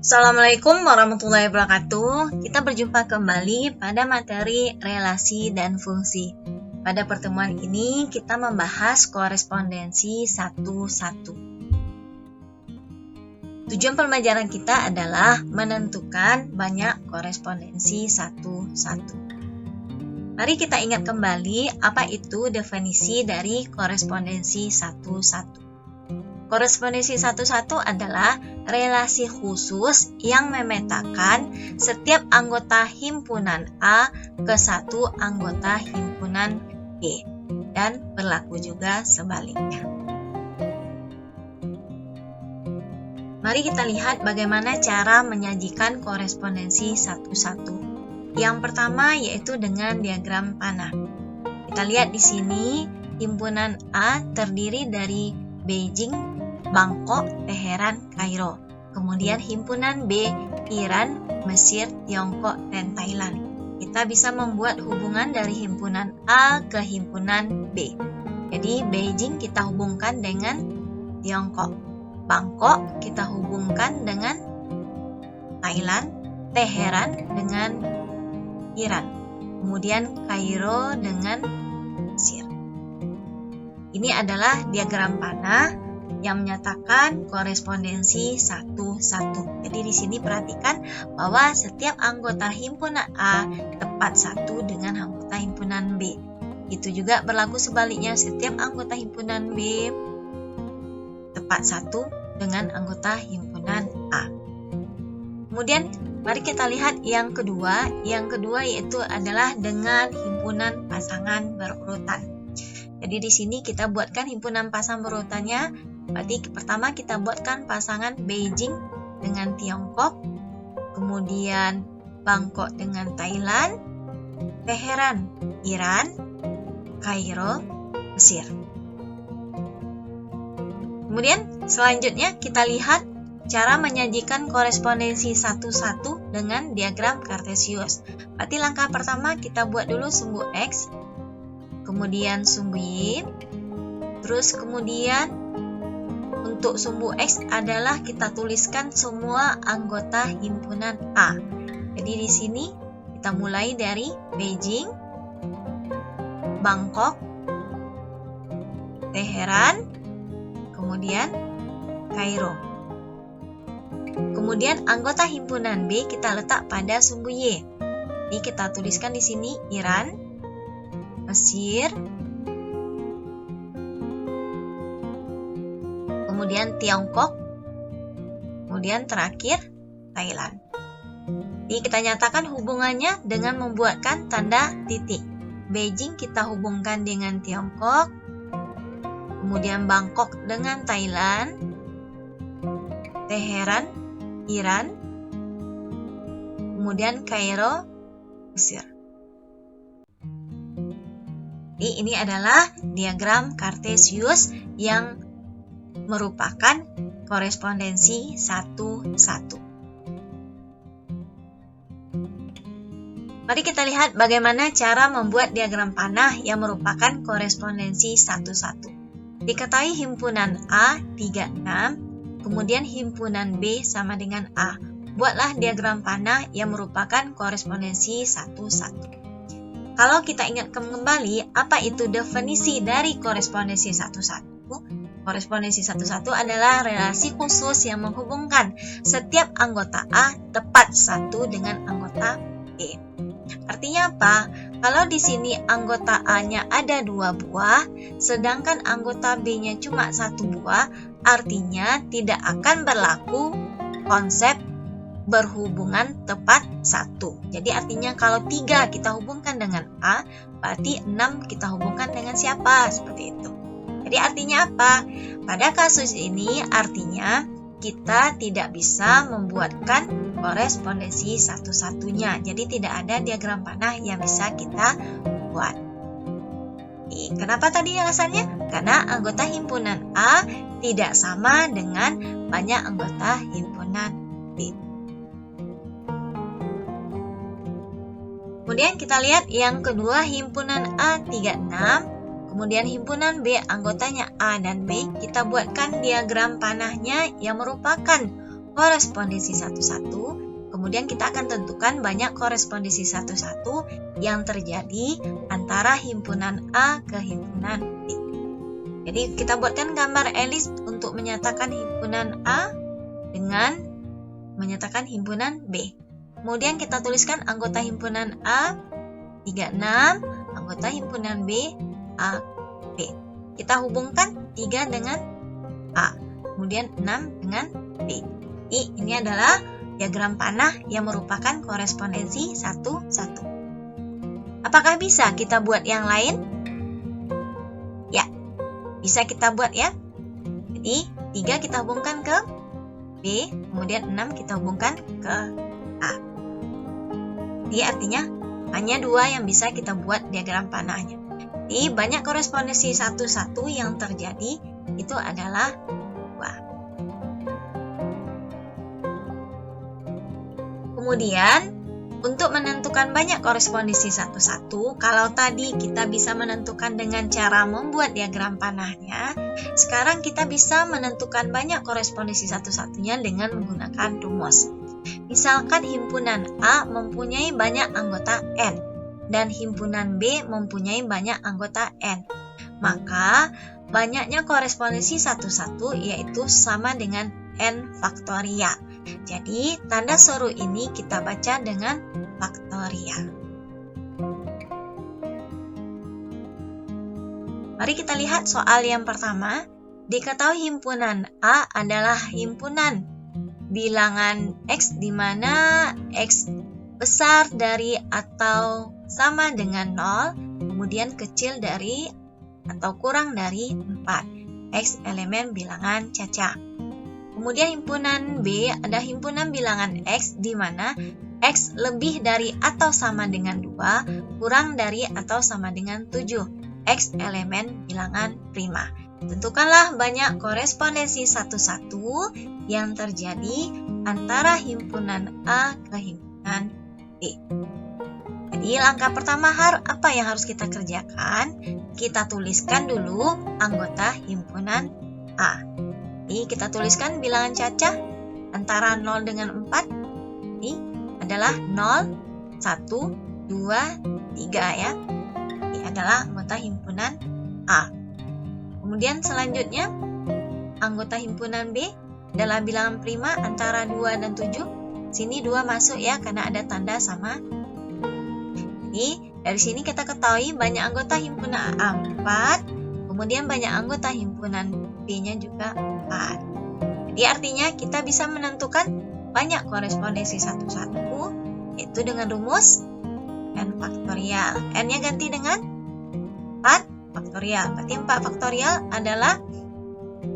Assalamualaikum warahmatullahi wabarakatuh. Kita berjumpa kembali pada materi relasi dan fungsi. Pada pertemuan ini kita membahas korespondensi satu-satu. Tujuan pembelajaran kita adalah menentukan banyak korespondensi satu-satu. Mari kita ingat kembali apa itu definisi dari korespondensi satu-satu. Korespondensi satu-satu adalah relasi khusus yang memetakan setiap anggota himpunan A ke satu anggota himpunan B, dan berlaku juga sebaliknya. Mari kita lihat bagaimana cara menyajikan korespondensi satu-satu. Yang pertama yaitu dengan diagram panah. Kita lihat di sini himpunan A terdiri dari Beijing, Bangkok, Teheran, Kairo. Kemudian himpunan B, Iran, Mesir, Tiongkok, dan Thailand. Kita bisa membuat hubungan dari himpunan A ke himpunan B. Jadi Beijing kita hubungkan dengan Tiongkok. Bangkok kita hubungkan dengan Thailand. Teheran dengan Iran. Kemudian Kairo dengan Mesir. Ini adalah diagram panah yang menyatakan korespondensi satu-satu. Jadi di sini perhatikan bahwa setiap anggota himpunan A tepat satu dengan anggota himpunan B. Itu juga berlaku sebaliknya, setiap anggota himpunan B tepat satu dengan anggota himpunan A. Kemudian mari kita lihat yang kedua. Yang kedua yaitu adalah dengan himpunan pasangan berurutan. Jadi di sini kita buatkan himpunan pasangan berurutannya. Berarti pertama kita buatkan pasangan Beijing dengan Tiongkok, kemudian Bangkok dengan Thailand, Teheran, Iran, Kairo, Mesir. Kemudian selanjutnya kita lihat cara menyajikan korespondensi satu-satu dengan diagram Kartesius. Berarti langkah pertama kita buat dulu sumbu X, kemudian sumbu Y, terus kemudian untuk sumbu X adalah kita tuliskan semua anggota himpunan A. Jadi di sini kita mulai dari Beijing, Bangkok, Teheran, kemudian Kairo. Kemudian anggota himpunan B kita letak pada sumbu Y. Jadi kita tuliskan di sini Iran, Mesir, kemudian Tiongkok, kemudian terakhir Thailand. Jadi kita nyatakan hubungannya dengan membuatkan tanda titik. Beijing kita hubungkan dengan Tiongkok, kemudian Bangkok dengan Thailand, Teheran, Iran, kemudian Kairo, Mesir. Jadi ini adalah diagram Kartesius yang merupakan korespondensi satu-satu. Mari kita lihat bagaimana cara membuat diagram panah yang merupakan korespondensi satu-satu. Diketahui himpunan A 36, kemudian himpunan B sama dengan A. Buatlah diagram panah yang merupakan korespondensi satu-satu. Kalau kita ingatkan kembali, apa itu definisi dari korespondensi satu-satu? Korespondensi satu-satu adalah relasi khusus yang menghubungkan setiap anggota A tepat satu dengan anggota B. Artinya apa? Kalau di sini anggota A-nya ada 2 buah, sedangkan anggota B-nya cuma 1 buah, artinya tidak akan berlaku konsep berhubungan tepat satu. Jadi artinya kalau 3 kita hubungkan dengan A, berarti 6 kita hubungkan dengan siapa? Seperti itu. Jadi artinya apa? Pada kasus ini artinya kita tidak bisa membuatkan korespondensi satu-satunya. Jadi tidak ada diagram panah yang bisa kita buat. Kenapa tadi alasannya? Karena anggota himpunan A tidak sama dengan banyak anggota himpunan B. Kemudian kita lihat yang kedua, himpunan A 36. Kemudian himpunan B anggotanya A dan B, kita buatkan diagram panahnya yang merupakan korespondensi satu-satu, kemudian kita akan tentukan banyak korespondensi satu-satu yang terjadi antara himpunan A ke himpunan B. Jadi kita buatkan gambar elis untuk menyatakan himpunan A dengan menyatakan himpunan B. Kemudian kita tuliskan anggota himpunan A 36, anggota himpunan B A, B. Kita hubungkan 3 dengan A, kemudian 6 dengan B. Ini adalah diagram panah yang merupakan korespondensi satu-satu. Apakah bisa kita buat yang lain? Ya, bisa kita buat ya. Jadi 3 kita hubungkan ke B, kemudian 6 kita hubungkan ke A. Jadi artinya hanya 2 yang bisa kita buat diagram panahnya. Jadi banyak korespondensi satu-satu yang terjadi itu adalah 2. Kemudian, untuk menentukan banyak korespondensi satu-satu, kalau tadi kita bisa menentukan dengan cara membuat diagram panahnya, sekarang kita bisa menentukan banyak korespondensi satu-satunya dengan menggunakan rumus. Misalkan himpunan A mempunyai banyak anggota N, dan himpunan B mempunyai banyak anggota N. Maka, banyaknya korespondensi satu-satu yaitu sama dengan N faktorial. Jadi, tanda seru ini kita baca dengan faktorial. Mari kita lihat soal yang pertama. Diketahui himpunan A adalah himpunan bilangan X di mana X besar dari atau sama dengan 0, kemudian kecil dari atau kurang dari 4. X elemen bilangan caca. Kemudian himpunan B ada himpunan bilangan X di mana X lebih dari atau sama dengan 2, kurang dari atau sama dengan 7. X elemen bilangan prima. Tentukanlah banyak korespondensi satu-satu yang terjadi antara himpunan A ke himpunan B. Jadi langkah pertama apa yang harus kita kerjakan? Kita tuliskan dulu anggota himpunan A. Jadi kita tuliskan bilangan caca antara 0 dengan 4. Ini adalah 0, 1, 2, 3 ya. Ini adalah anggota himpunan A. Kemudian selanjutnya anggota himpunan B adalah bilangan prima antara 2 dan 7. Sini 2 masuk ya karena ada tanda sama. Jadi dari sini kita ketahui banyak anggota himpunan A 4, kemudian banyak anggota himpunan B-nya juga 4. Jadi artinya kita bisa menentukan banyak korespondensi satu-satu yaitu dengan rumus N faktorial. N-nya ganti dengan 4 faktorial. Berarti 4 faktorial adalah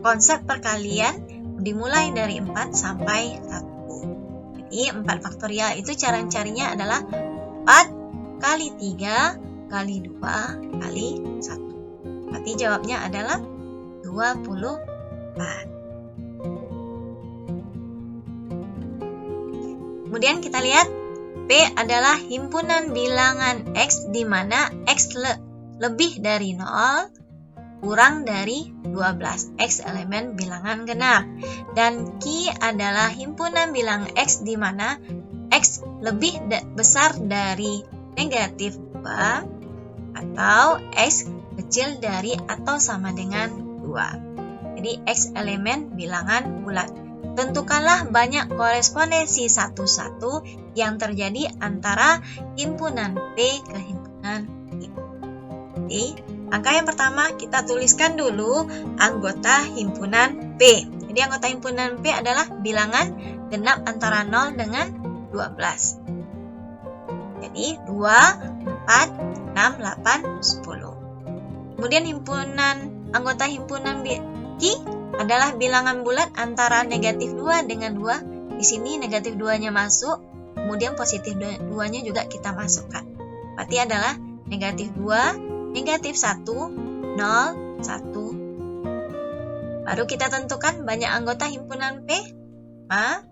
konsep perkalian dimulai dari 4 sampai 1. Jadi 4 faktorial itu cara mencarinya adalah 4 kali 3 kali 2 kali 1. Berarti jawabnya adalah 24. Kemudian kita lihat P adalah himpunan bilangan X di mana X lebih dari 0, kurang dari 12. X elemen bilangan genap. Dan Q adalah himpunan bilangan X di mana X lebih besar dari negatif 2 atau X kecil dari atau sama dengan 2. Jadi X elemen bilangan bulat. Tentukanlah banyak korespondensi satu-satu yang terjadi antara himpunan P ke himpunan Q. Jadi, angka yang pertama kita tuliskan dulu anggota himpunan P. Jadi anggota himpunan P adalah bilangan genap antara 0 dengan 12. Jadi 2, 4, 6, 8, 10. Kemudian anggota himpunan Q adalah bilangan bulat antara negatif 2 dengan 2. Di sini negatif 2-nya masuk, kemudian positif 2-nya juga kita masukkan. Berarti adalah negatif 2, negatif 1, 0, 1. Baru kita tentukan banyak anggota himpunan P, 5.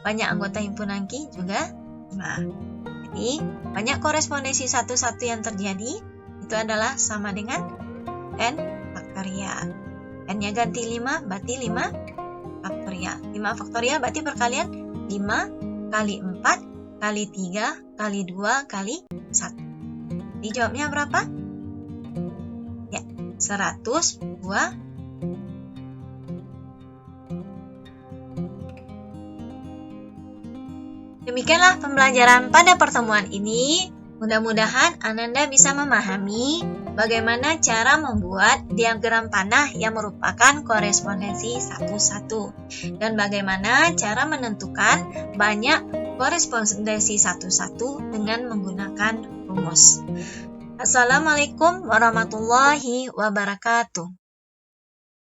Banyak anggota himpunan Q juga 5. Jadi, banyak korespondensi satu-satu yang terjadi, itu adalah sama dengan N faktorial. N-nya ganti 5, berarti 5 faktorial. 5 faktorial berarti perkalian 5 kali 4 kali 3 kali 2 kali 1. Jadi jawabnya berapa? Ya, 102. Demikianlah pembelajaran pada pertemuan ini. Mudah-mudahan Ananda bisa memahami bagaimana cara membuat diagram panah yang merupakan korespondensi 1-1 dan bagaimana cara menentukan banyak korespondensi 1-1 dengan menggunakan rumus. Assalamualaikum warahmatullahi wabarakatuh.